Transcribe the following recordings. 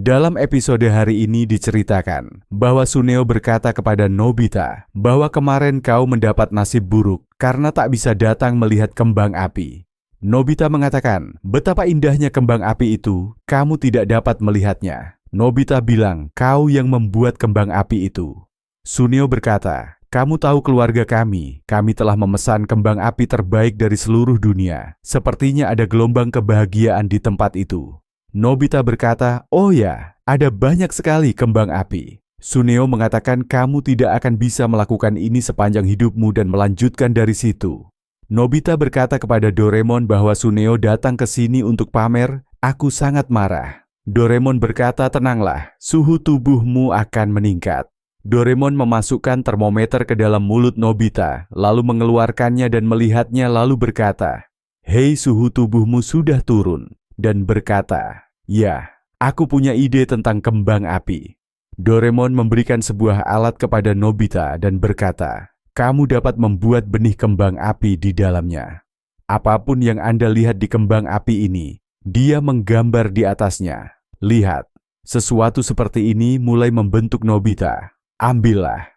Dalam episode hari ini diceritakan bahwa Suneo berkata kepada Nobita bahwa kemarin kau mendapat nasib buruk karena tak bisa datang melihat kembang api. Nobita mengatakan, betapa indahnya kembang api itu, kamu tidak dapat melihatnya. Nobita bilang, kau yang membuat kembang api itu. Suneo berkata, kamu tahu keluarga kami telah memesan kembang api terbaik dari seluruh dunia. Sepertinya ada gelombang kebahagiaan di tempat itu. Nobita berkata, oh ya, ada banyak sekali kembang api. Suneo mengatakan kamu tidak akan bisa melakukan ini sepanjang hidupmu dan melanjutkan dari situ. Nobita berkata kepada Doraemon bahwa Suneo datang ke sini untuk pamer, aku sangat marah. Doraemon berkata, tenanglah, suhu tubuhmu akan meningkat. Doraemon memasukkan termometer ke dalam mulut Nobita, lalu mengeluarkannya dan melihatnya lalu berkata, hei, suhu tubuhmu sudah turun. Dan berkata, ya, aku punya ide tentang kembang api. Doraemon memberikan sebuah alat kepada Nobita dan berkata, kamu dapat membuat benih kembang api di dalamnya. Apapun yang Anda lihat di kembang api ini, dia menggambar di atasnya. Lihat, sesuatu seperti ini mulai membentuk Nobita. Ambillah.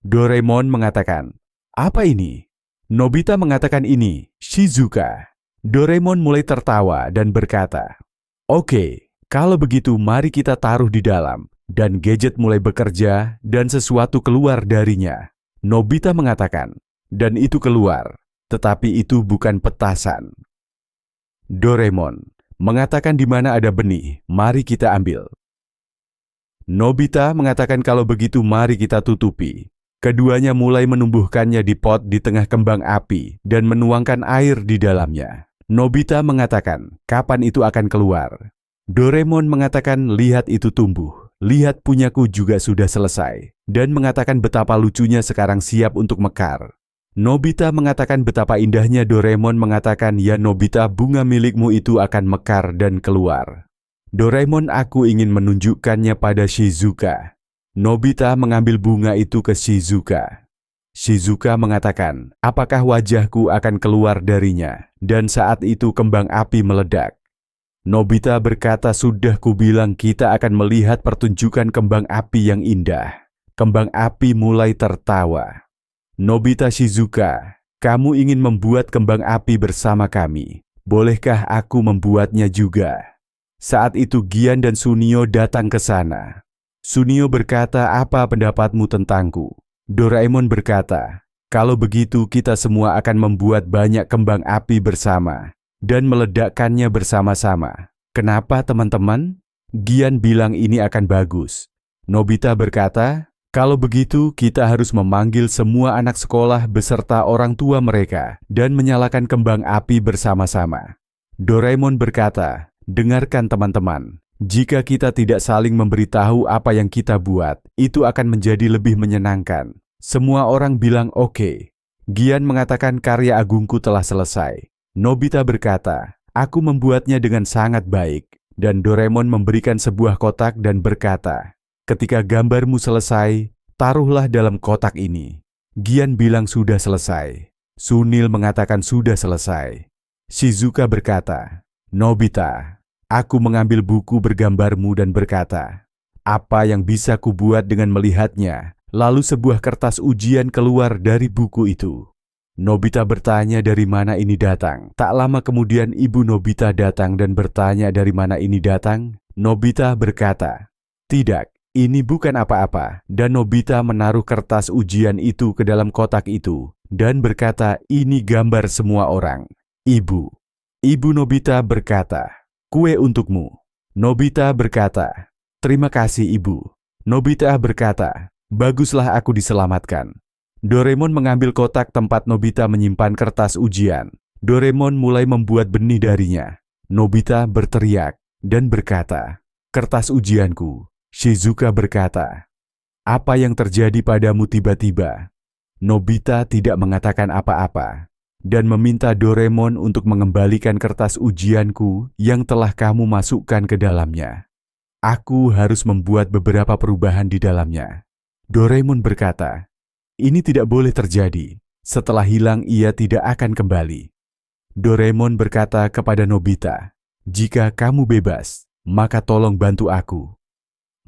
Doraemon mengatakan, apa ini? Nobita mengatakan ini, Shizuka. Doraemon mulai tertawa dan berkata, oke, kalau begitu mari kita taruh di dalam. Dan gadget mulai bekerja dan sesuatu keluar darinya. Nobita mengatakan, dan itu keluar, tetapi itu bukan petasan. Doraemon mengatakan di mana ada benih, mari kita ambil. Nobita mengatakan kalau begitu mari kita tutupi. Keduanya mulai menumbuhkannya di pot di tengah kembang api dan menuangkan air di dalamnya. Nobita mengatakan, kapan itu akan keluar? Doraemon mengatakan, lihat itu tumbuh. Lihat punyaku juga sudah selesai. Dan mengatakan betapa lucunya sekarang siap untuk mekar. Nobita mengatakan betapa indahnya. Doraemon mengatakan, ya Nobita, bunga milikmu itu akan mekar dan keluar. Doraemon, aku ingin menunjukkannya pada Shizuka. Nobita mengambil bunga itu ke Shizuka. Shizuka mengatakan, apakah wajahku akan keluar darinya? Dan saat itu kembang api meledak. Nobita berkata, sudah kubilang kita akan melihat pertunjukan kembang api yang indah. Kembang api mulai tertawa. Nobita, Shizuka, kamu ingin membuat kembang api bersama kami. Bolehkah aku membuatnya juga? Saat itu Gian dan Suneo datang ke sana. Suneo berkata, apa pendapatmu tentangku? Doraemon berkata, kalau begitu kita semua akan membuat banyak kembang api bersama dan meledakkannya bersama-sama. Kenapa teman-teman? Gian bilang ini akan bagus. Nobita berkata, kalau begitu kita harus memanggil semua anak sekolah beserta orang tua mereka dan menyalakan kembang api bersama-sama. Doraemon berkata, dengarkan teman-teman. Jika kita tidak saling memberitahu apa yang kita buat, itu akan menjadi lebih menyenangkan. Semua orang bilang oke. Gian mengatakan karya agungku telah selesai. Nobita berkata, aku membuatnya dengan sangat baik. Dan Doraemon memberikan sebuah kotak dan berkata, ketika gambarmu selesai, taruhlah dalam kotak ini. Gian bilang sudah selesai. Sunil mengatakan sudah selesai. Shizuka berkata, Nobita, aku mengambil buku bergambarmu dan berkata, apa yang bisa kubuat dengan melihatnya? Lalu sebuah kertas ujian keluar dari buku itu. Nobita bertanya dari mana ini datang. Tak lama kemudian ibu Nobita datang dan bertanya dari mana ini datang. Nobita berkata, tidak, ini bukan apa-apa. Dan Nobita menaruh kertas ujian itu ke dalam kotak itu dan berkata, ini gambar semua orang. Ibu Nobita berkata, kue untukmu. Nobita berkata, terima kasih ibu. Nobita berkata, baguslah aku diselamatkan. Doraemon mengambil kotak tempat Nobita menyimpan kertas ujian. Doraemon mulai membuat benih darinya. Nobita berteriak dan berkata, kertas ujianku. Shizuka berkata, apa yang terjadi padamu tiba-tiba? Nobita tidak mengatakan apa-apa dan meminta Doraemon untuk mengembalikan kertas ujianku yang telah kamu masukkan ke dalamnya. Aku harus membuat beberapa perubahan di dalamnya. Doraemon berkata, ini tidak boleh terjadi. Setelah hilang ia tidak akan kembali. Doraemon berkata kepada Nobita, jika kamu bebas, maka tolong bantu aku.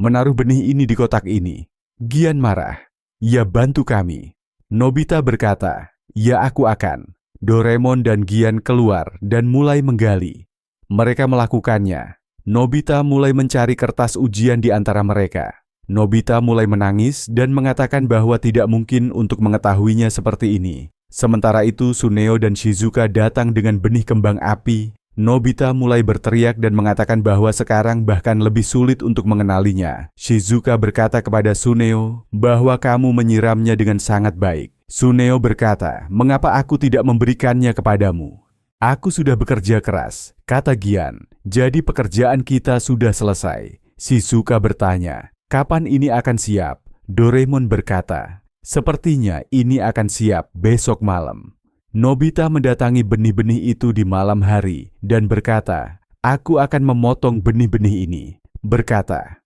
menaruh benih ini di kotak ini. Gian marah. Ya, bantu kami. Nobita berkata, ya aku akan. Doraemon dan Gian keluar dan mulai menggali. Mereka melakukannya. Nobita mulai mencari kertas ujian di antara mereka. Nobita mulai menangis dan mengatakan bahwa tidak mungkin untuk mengetahuinya seperti ini. Sementara itu Tsuneo dan Shizuka datang dengan benih kembang api. Nobita mulai berteriak dan mengatakan bahwa sekarang bahkan lebih sulit untuk mengenalinya. Shizuka berkata kepada Tsuneo bahwa kamu menyiramnya dengan sangat baik. Tsuneo berkata, mengapa aku tidak memberikannya kepadamu? Aku sudah bekerja keras, kata Gian. Jadi pekerjaan kita sudah selesai. Shizuka bertanya, kapan ini akan siap? Doraemon berkata, sepertinya ini akan siap besok malam. Nobita mendatangi benih-benih itu di malam hari dan berkata, aku akan memotong benih-benih ini. Berkata,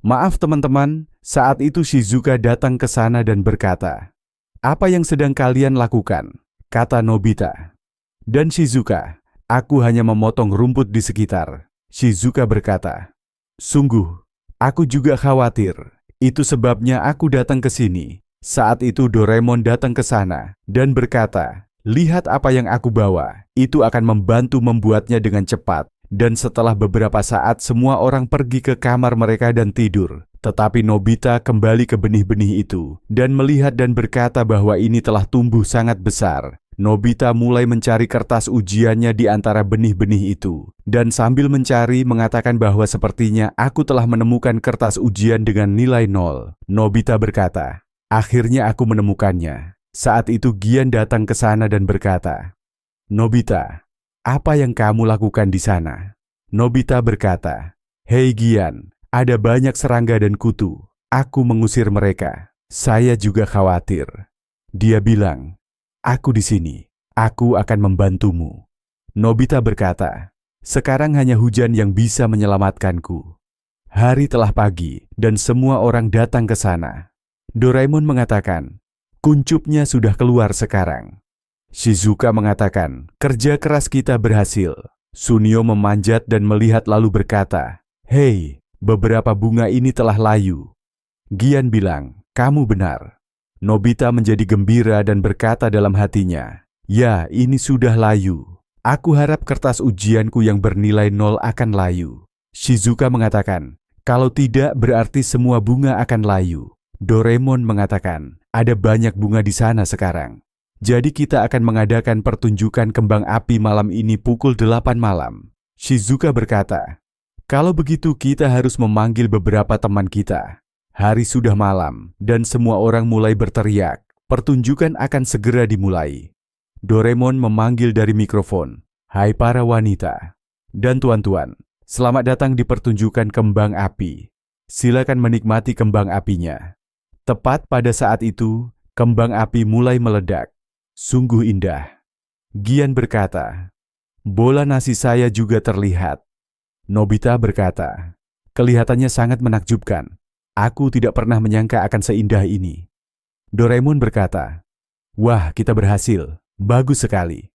maaf teman-teman, saat itu Shizuka datang ke sana dan berkata, apa yang sedang kalian lakukan? Kata Nobita. Dan Shizuka, aku hanya memotong rumput di sekitar. Shizuka berkata, sungguh, aku juga khawatir. Itu sebabnya aku datang ke sini. Saat itu Doraemon datang ke sana dan berkata, lihat apa yang aku bawa, itu akan membantu membuatnya dengan cepat. Dan setelah beberapa saat semua orang pergi ke kamar mereka dan tidur. Tetapi Nobita kembali ke benih-benih itu dan melihat dan berkata bahwa ini telah tumbuh sangat besar. Nobita mulai mencari kertas ujiannya di antara benih-benih itu. Dan sambil mencari mengatakan bahwa sepertinya aku telah menemukan kertas ujian dengan nilai 0. Nobita berkata, akhirnya aku menemukannya. Saat itu Gian datang ke sana dan berkata, Nobita, apa yang kamu lakukan di sana? Nobita berkata, hei Gian, ada banyak serangga dan kutu. Aku mengusir mereka. Saya juga khawatir. Dia bilang, aku di sini. Aku akan membantumu. Nobita berkata, sekarang hanya hujan yang bisa menyelamatkanku. Hari telah pagi dan semua orang datang ke sana. Doraemon mengatakan, kuncupnya sudah keluar sekarang. Shizuka mengatakan, kerja keras kita berhasil. Tsuneo memanjat dan melihat lalu berkata, hei, beberapa bunga ini telah layu. Gian bilang, kamu benar. Nobita menjadi gembira dan berkata dalam hatinya, ya, ini sudah layu. Aku harap kertas ujianku yang bernilai 0 akan layu. Shizuka mengatakan, kalau tidak berarti semua bunga akan layu. Doraemon mengatakan, ada banyak bunga di sana sekarang. Jadi kita akan mengadakan pertunjukan kembang api malam ini pukul 8 malam. Shizuka berkata, kalau begitu kita harus memanggil beberapa teman kita. Hari sudah malam dan semua orang mulai berteriak. Pertunjukan akan segera dimulai. Doraemon memanggil dari mikrofon, hai para wanita dan tuan-tuan, selamat datang di pertunjukan kembang api. Silakan menikmati kembang apinya. Tepat pada saat itu, kembang api mulai meledak. Sungguh indah. Gian berkata, bola nasi saya juga terlihat. Nobita berkata, kelihatannya sangat menakjubkan. Aku tidak pernah menyangka akan seindah ini. Doraemon berkata, wah, kita berhasil. Bagus sekali.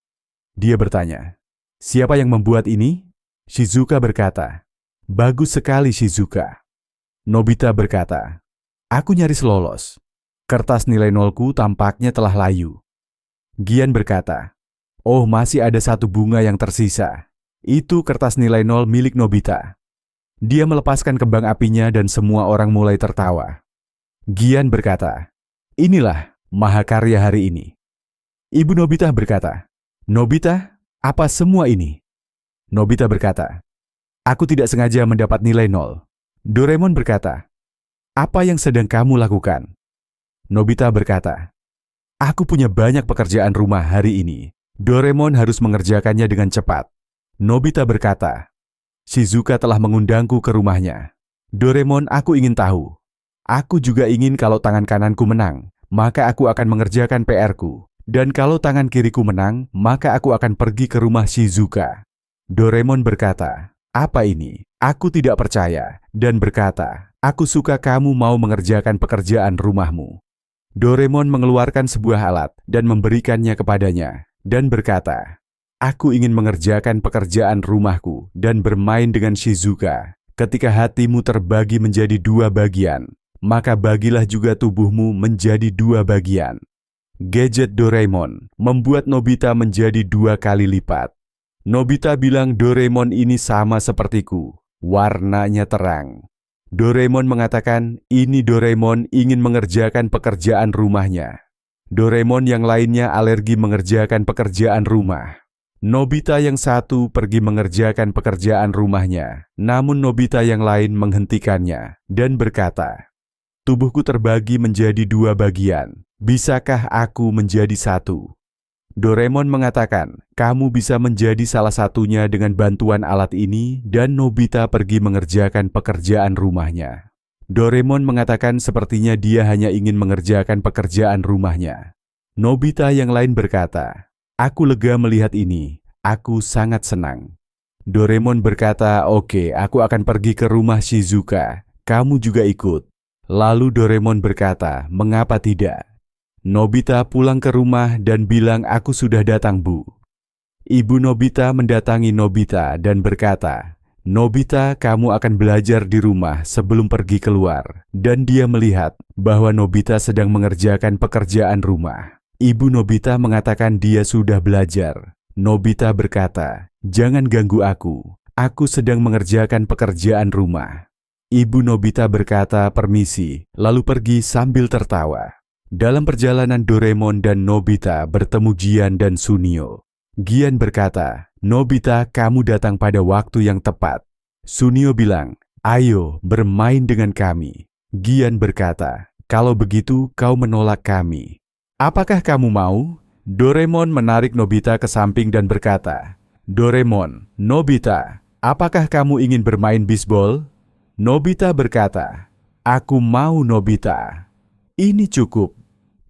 Dia bertanya, siapa yang membuat ini? Shizuka berkata, bagus sekali Shizuka. Nobita berkata, aku nyaris lolos. Kertas nilai 0ku tampaknya telah layu. Gian berkata, oh, masih ada satu bunga yang tersisa. Itu kertas nilai 0 milik Nobita. Dia melepaskan kembang apinya dan semua orang mulai tertawa. Gian berkata, inilah mahakarya hari ini. Ibu Nobita berkata, Nobita, apa semua ini? Nobita berkata, aku tidak sengaja mendapat nilai 0. Doraemon berkata, apa yang sedang kamu lakukan? Nobita berkata, aku punya banyak pekerjaan rumah hari ini. Doraemon harus mengerjakannya dengan cepat. Nobita berkata, Shizuka telah mengundangku ke rumahnya. Doraemon, aku ingin tahu. Aku juga ingin kalau tangan kananku menang, maka aku akan mengerjakan PR-ku. Dan kalau tangan kiriku menang, maka aku akan pergi ke rumah Shizuka. Doraemon berkata, apa ini? Aku tidak percaya. Dan berkata, aku suka kamu mau mengerjakan pekerjaan rumahmu. Doraemon mengeluarkan sebuah alat dan memberikannya kepadanya. Dan berkata, aku ingin mengerjakan pekerjaan rumahku dan bermain dengan Shizuka. ketika hatimu terbagi menjadi dua bagian, maka bagilah juga tubuhmu menjadi dua bagian. Gadget Doraemon membuat Nobita menjadi 2 kali lipat. Nobita bilang Doraemon ini sama sepertiku, warnanya terang. Doraemon mengatakan ini Doraemon ingin mengerjakan pekerjaan rumahnya. Doraemon yang lainnya alergi mengerjakan pekerjaan rumah. Nobita yang satu pergi mengerjakan pekerjaan rumahnya, namun Nobita yang lain menghentikannya dan berkata, "Tubuhku terbagi menjadi 2 bagian. Bisakah aku menjadi satu?" Doraemon mengatakan, kamu bisa menjadi salah satunya dengan bantuan alat ini dan Nobita pergi mengerjakan pekerjaan rumahnya. Doraemon mengatakan sepertinya dia hanya ingin mengerjakan pekerjaan rumahnya. Nobita yang lain berkata, aku lega melihat ini, aku sangat senang. Doraemon berkata, oke, aku akan pergi ke rumah Shizuka, kamu juga ikut. Lalu Doraemon berkata, mengapa tidak? Nobita pulang ke rumah dan bilang, aku sudah datang, Bu. Ibu Nobita mendatangi Nobita dan berkata, Nobita, kamu akan belajar di rumah sebelum pergi keluar. Dan dia melihat bahwa Nobita sedang mengerjakan pekerjaan rumah. Ibu Nobita mengatakan dia sudah belajar. Nobita berkata, jangan ganggu aku sedang mengerjakan pekerjaan rumah. Ibu Nobita berkata permisi, lalu pergi sambil tertawa. Dalam perjalanan Doraemon dan Nobita bertemu Gian dan Sunio. Gian berkata, Nobita, kamu datang pada waktu yang tepat. Sunio bilang, ayo bermain dengan kami. Gian berkata, kalau begitu kau menolak kami. Apakah kamu mau? Doraemon menarik Nobita ke samping dan berkata, Doraemon, Nobita, apakah kamu ingin bermain bisbol? Nobita berkata, aku mau Nobita. Ini cukup.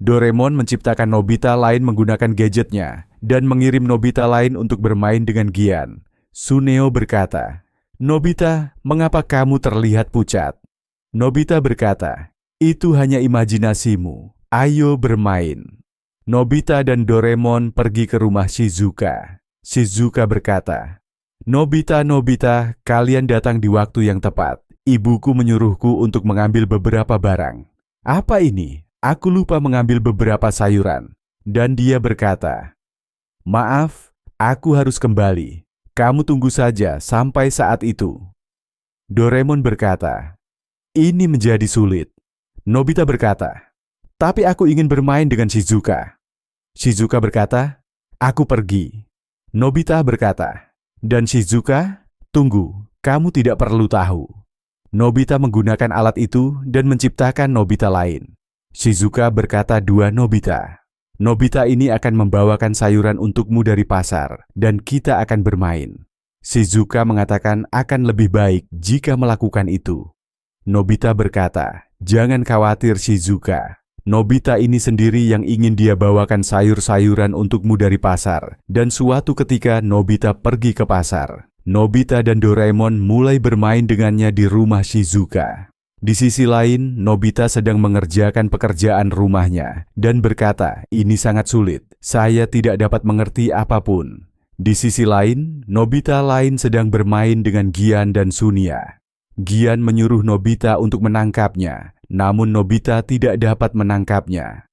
Doraemon menciptakan Nobita lain menggunakan gadgetnya dan mengirim Nobita lain untuk bermain dengan Gian. Suneo berkata, Nobita, mengapa kamu terlihat pucat? Nobita berkata, itu hanya imajinasimu. Ayo bermain. Nobita dan Doraemon pergi ke rumah Shizuka. Shizuka berkata, Nobita, Nobita, kalian datang di waktu yang tepat. Ibuku menyuruhku untuk mengambil beberapa barang. Apa ini? Aku lupa mengambil beberapa sayuran. Dan dia berkata, maaf, aku harus kembali. Kamu tunggu saja sampai saat itu. Doraemon berkata, ini menjadi sulit. Nobita berkata, tapi aku ingin bermain dengan Shizuka. Shizuka berkata, aku pergi. Nobita berkata, dan Shizuka, tunggu, kamu tidak perlu tahu. Nobita menggunakan alat itu dan menciptakan Nobita lain. Shizuka berkata, dua Nobita. Nobita ini akan membawakan sayuran untukmu dari pasar dan kita akan bermain. Shizuka mengatakan akan lebih baik jika melakukan itu. Nobita berkata, jangan khawatir Shizuka. Nobita ini sendiri yang ingin dia bawakan sayur-sayuran untukmu dari pasar. Dan suatu ketika Nobita pergi ke pasar. Nobita dan Doraemon mulai bermain dengannya di rumah Shizuka. Di sisi lain, Nobita sedang mengerjakan pekerjaan rumahnya dan berkata, ini sangat sulit, saya tidak dapat mengerti apapun. Di sisi lain, Nobita lain sedang bermain dengan Gian dan Sunia. Gian menyuruh Nobita untuk menangkapnya, namun Nobita tidak dapat menangkapnya.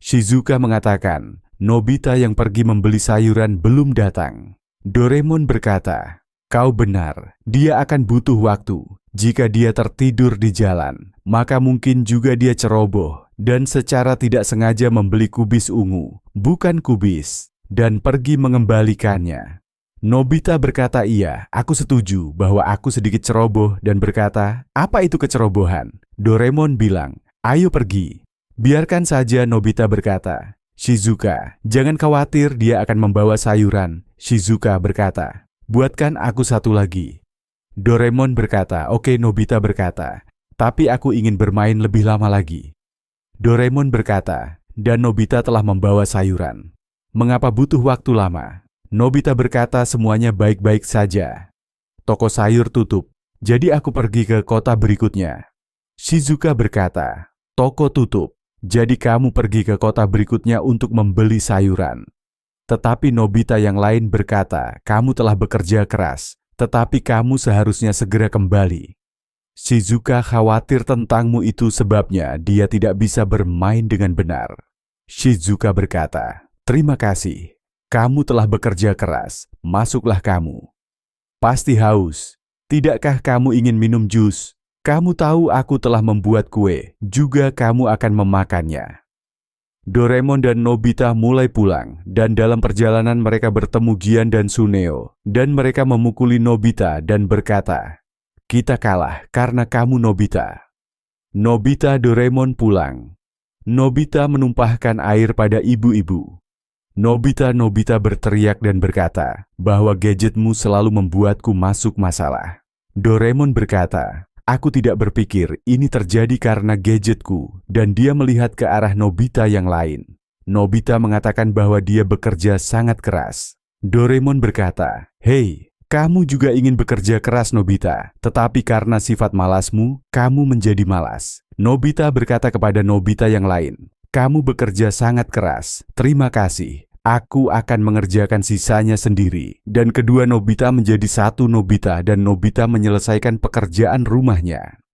Shizuka mengatakan, Nobita yang pergi membeli sayuran belum datang. Doraemon berkata, kau benar, dia akan butuh waktu. Jika dia tertidur di jalan, maka mungkin juga dia ceroboh dan secara tidak sengaja membeli kubis ungu, bukan kubis, dan pergi mengembalikannya. Nobita berkata, iya, aku setuju bahwa aku sedikit ceroboh dan berkata, apa itu kecerobohan? Doraemon bilang, ayo pergi. Biarkan saja, Nobita berkata. Shizuka, jangan khawatir, dia akan membawa sayuran. Shizuka berkata, buatkan aku satu lagi. Doraemon berkata, oke. Nobita berkata, tapi aku ingin bermain lebih lama lagi. Doraemon berkata, dan Nobita telah membawa sayuran. Mengapa butuh waktu lama? Nobita berkata, semuanya baik-baik saja. Toko sayur tutup, jadi aku pergi ke kota berikutnya. Shizuka berkata, toko tutup, jadi kamu pergi ke kota berikutnya untuk membeli sayuran. Tetapi Nobita yang lain berkata, kamu telah bekerja keras. Tetapi kamu seharusnya segera kembali. Shizuka khawatir tentangmu, itu sebabnya dia tidak bisa bermain dengan benar. Shizuka berkata, terima kasih. Kamu telah bekerja keras. Masuklah kamu. Pasti haus. Tidakkah kamu ingin minum jus? Kamu tahu aku telah membuat kue. Juga kamu akan memakannya. Doraemon dan Nobita mulai pulang, dan dalam perjalanan mereka bertemu Gian dan Suneo, dan mereka memukuli Nobita dan berkata, kita kalah karena kamu Nobita. Nobita Doraemon pulang. Nobita menumpahkan air pada ibu-ibu. Nobita berteriak dan berkata bahwa gadgetmu selalu membuatku masuk masalah. Doraemon berkata, aku tidak berpikir ini terjadi karena gadgetku, dan dia melihat ke arah Nobita yang lain. Nobita mengatakan bahwa dia bekerja sangat keras. Doraemon berkata, hei, kamu juga ingin bekerja keras Nobita, tetapi karena sifat malasmu, kamu menjadi malas. Nobita berkata kepada Nobita yang lain, kamu bekerja sangat keras, terima kasih. Aku akan mengerjakan sisanya sendiri. Dan kedua Nobita menjadi satu Nobita dan Nobita menyelesaikan pekerjaan rumahnya.